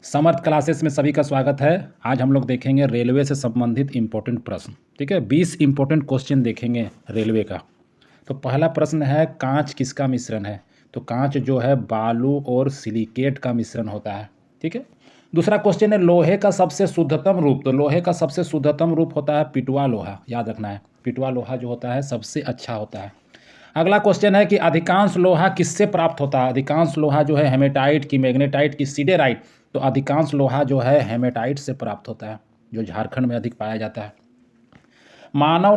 समर्थ classes में सभी का स्वागत है। आज हम लोग देखेंगे रेलवे से संबंधित इम्पोर्टेंट प्रश्न। ठीक है, 20 इम्पोर्टेंट क्वेश्चन देखेंगे रेलवे का। तो पहला प्रश्न है, कांच किसका मिश्रण है? तो कांच जो है बालू और सिलिकेट का मिश्रण होता है। ठीक है। दूसरा क्वेश्चन है, लोहे का सबसे शुद्धतम रूप। तो लोहे का सबसे शुद्धतम रूप होता है पिटवा लोहा, याद रखना है। पिटवा लोहा जो होता है सबसे अच्छा होता है। अगला क्वेश्चन है कि अधिकांश लोहा किससे प्राप्त होता है? अधिकांश लोहा जो है हेमेटाइट की, मैग्नेटाइट की, सीडेराइट। तो अधिकांश लोहा जो है हेमेटाइट से प्राप्त होता है, जो झारखंड में अधिक पाया जाता है। मानव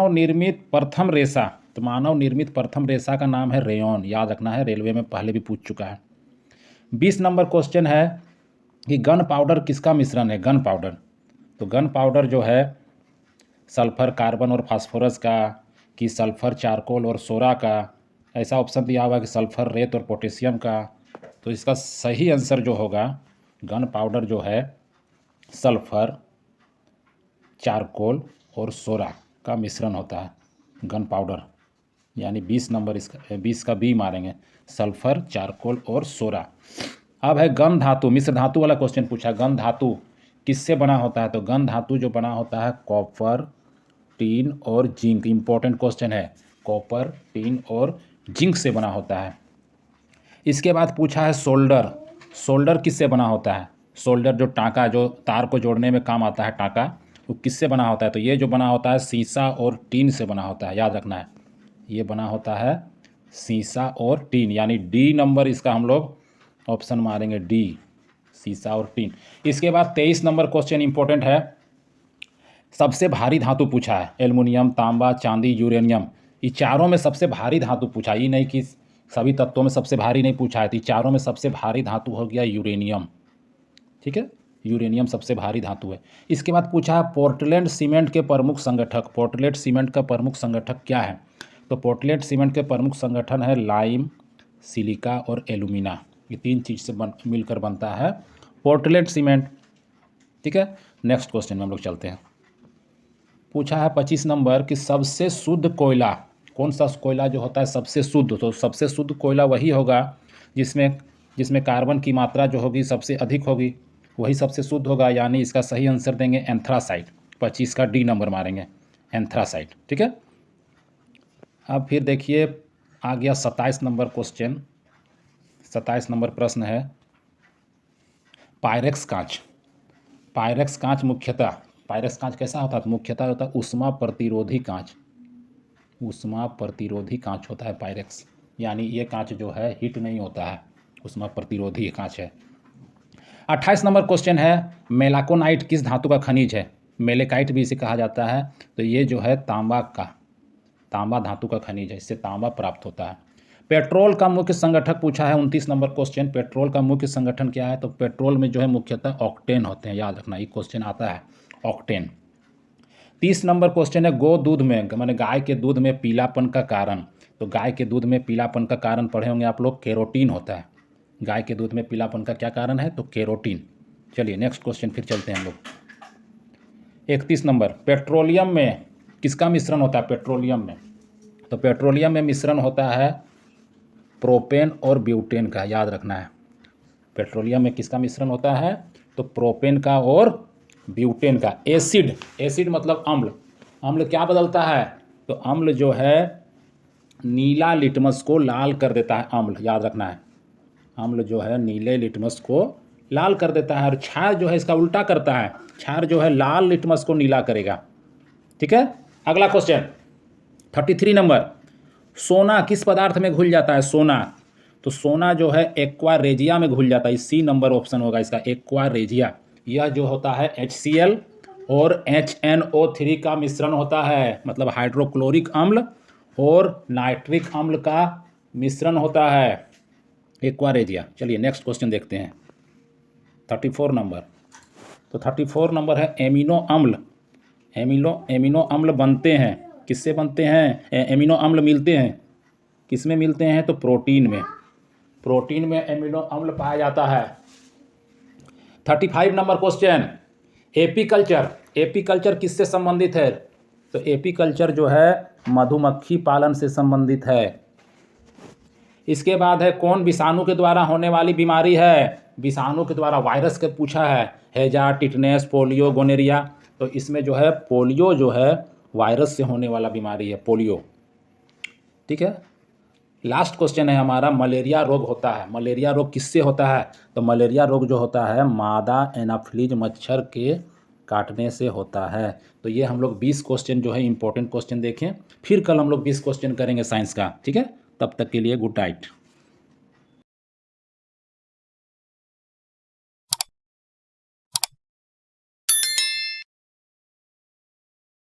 निर्मित प्रथम रेशा। तो मानव निर्मित प्रथम रेशा का नाम है रेयॉन, याद रखना है, रेलवे में पहले भी पूछ चुका है। 20 नंबर क्वेश्चन है कि गन पाउडर किसका मिश्रण है? Gun powder. तो गन पाउडर जो है सल्फर कार्बन और फास्फोरस का, कि सल्फर चारकोल और सोरा का। ऐसा ऑप्शन दिया हुआ है कि सल्फर रेत और पोटेशियम का। तो इसका सही आंसर जो होगा, गन पाउडर जो है सल्फर, चारकोल और सोरा का मिश्रण होता है गन पाउडर। यानी 20 नंबर इसका, 20 का बी मारेंगे, सल्फर, चारकोल और सोरा। अब है गन धातु, मिश्र धातु वाला क्वेश्चन पूछा। गन धातु किससे बना होता है? तो गन धातु जो बना होता है कॉपर, टीन और जिंक। इंपॉर्टेंट क्वेश्चन है, कॉपर, टीन और जिंक से बना होता है। इसके बाद पूछा है सोल्डर। सोल्डर किससे बना होता है? सोल्डर जो टाँका, जो तार को जोड़ने में काम आता है, टाँका, वो किससे बना होता है? तो ये जो बना होता है सीसा और टीन से बना होता है, याद रखना है। ये बना होता है सीसा और टीन, यानी डी नंबर इसका हम लोग ऑप्शन मारेंगे, डी, सीसा और टीन। इसके बाद 23 नंबर क्वेश्चन इंपॉर्टेंट है, सबसे भारी धातु पूछा है। एल्युमिनियम, तांबा, चांदी, यूरेनियम। ये चारों में सबसे भारी धातु पूछा, ये नहीं कि सभी तत्वों में सबसे भारी नहीं पूछा है। तो चारों में सबसे भारी धातु हो गया यूरेनियम। ठीक है, यूरेनियम सबसे भारी धातु है। इसके बाद पूछा है पोर्टलैंड सीमेंट के प्रमुख संगठक। पोर्टलैंड सीमेंट का प्रमुख संगठक क्या है? तो पोर्टलैंड सीमेंट के प्रमुख संगठन है लाइम, सिलिका और एल्यूमिना। ये तीन चीज़ से मिलकर बनता है पोर्टलैंड सीमेंट। ठीक है, नेक्स्ट क्वेश्चन में हम लोग चलते हैं। पूछा है 25 नंबर कि सबसे शुद्ध कोयला, कौन सा कोयला जो होता है सबसे शुद्ध? तो सबसे शुद्ध कोयला वही होगा जिसमें कार्बन की मात्रा जो होगी सबसे अधिक होगी, वही सबसे शुद्ध होगा। यानी इसका सही आंसर देंगे एंथ्रासाइट। 25 का डी नंबर मारेंगे, एंथ्रासाइट। ठीक है। अब फिर देखिए आ गया 27 नंबर क्वेश्चन। 27 नंबर प्रश्न है, पायरेक्स कांच। पायरेक्स कांच मुख्यतः, पायरेक्स कांच कैसा होता है? मुख्यतः होता है उष्मा प्रतिरोधी कांच। उष्मा प्रतिरोधी कांच होता है पायरेक्स, यानी ये कांच जो है हीट नहीं होता है, उष्मा प्रतिरोधी कांच है। 28 नंबर क्वेश्चन है, मेलाकोनाइट किस धातु का खनिज है? मेलेकाइट भी इसे कहा जाता है। तो ये जो है तांबा धातु का खनिज है, इससे तांबा प्राप्त होता है। पेट्रोल का मुख्य संगठक पूछा है 29 नंबर क्वेश्चन। पेट्रोल का मुख्य संगठन क्या है? तो पेट्रोल में जो है मुख्यतः ऑक्टेन होते हैं, याद रखना, ये क्वेश्चन आता है, ऑक्टेन। 30 नंबर क्वेश्चन है, गो दूध में, माने गाय के दूध में पीलापन का कारण। तो गाय के दूध में पीलापन का कारण पढ़े होंगे आप लोग, केरोटीन होता है। गाय के दूध में पीलापन का क्या कारण है? तो केरोटीन। चलिए नेक्स्ट क्वेश्चन फिर चलते हैं हम लोग। 31 नंबर, पेट्रोलियम में किसका मिश्रण होता है? पेट्रोलियम में, तो पेट्रोलियम में मिश्रण होता है प्रोपेन और ब्यूटेन का, याद रखना है। पेट्रोलियम में किसका मिश्रण होता है? तो प्रोपेन का और ब्यूटेन का। एसिड मतलब अम्ल। अम्ल क्या बदलता है? तो अम्ल जो है नीला लिटमस को लाल कर देता है, अम्ल, याद रखना है। अम्ल जो है नीले लिटमस को लाल कर देता है, और क्षार जो है इसका उल्टा करता है। क्षार जो है लाल लिटमस को नीला करेगा। ठीक है। अगला क्वेश्चन 33 नंबर, सोना किस पदार्थ में घुल जाता है? सोना, तो सोना जो है एक्वा रेजिया में घुल जाता है। सी नंबर ऑप्शन होगा इसका, एक्वा रेजिया। यह जो होता है HCl और HNO3 का मिश्रण होता है, मतलब हाइड्रोक्लोरिक अम्ल और नाइट्रिक अम्ल का मिश्रण होता है, एक्वा रेजिया। चलिए नेक्स्ट क्वेश्चन देखते हैं, 34 नंबर। तो 34 नंबर है एमिनो अम्ल। एमिनो अम्ल बनते हैं, किससे बनते हैं? एमिनो अम्ल मिलते हैं, किस में मिलते हैं? तो प्रोटीन में। प्रोटीन में एमिनो अम्ल पाया जाता है। 35 नंबर क्वेश्चन, एपीकल्चर। एपीकल्चर किससे संबंधित है? तो एपीकल्चर जो है मधुमक्खी पालन से संबंधित है। इसके बाद है कौन विषाणु के द्वारा होने वाली बीमारी है, विषाणु के द्वारा, वायरस के पूछा है, हैजा, टिटनेस, पोलियो, गोनेरिया। तो इसमें जो है पोलियो जो है वायरस से होने वाला बीमारी है, पोलियो। ठीक है। लास्ट क्वेश्चन है हमारा, मलेरिया रोग होता है, मलेरिया रोग किससे होता है? तो मलेरिया रोग जो होता है मादा एनाफिलीज मच्छर के काटने से होता है। तो ये हम लोग 20 क्वेश्चन जो है इंपॉर्टेंट क्वेश्चन देखें, फिर कल हम लोग 20 क्वेश्चन करेंगे साइंस का। ठीक है, तब तक के लिए गुड नाइट।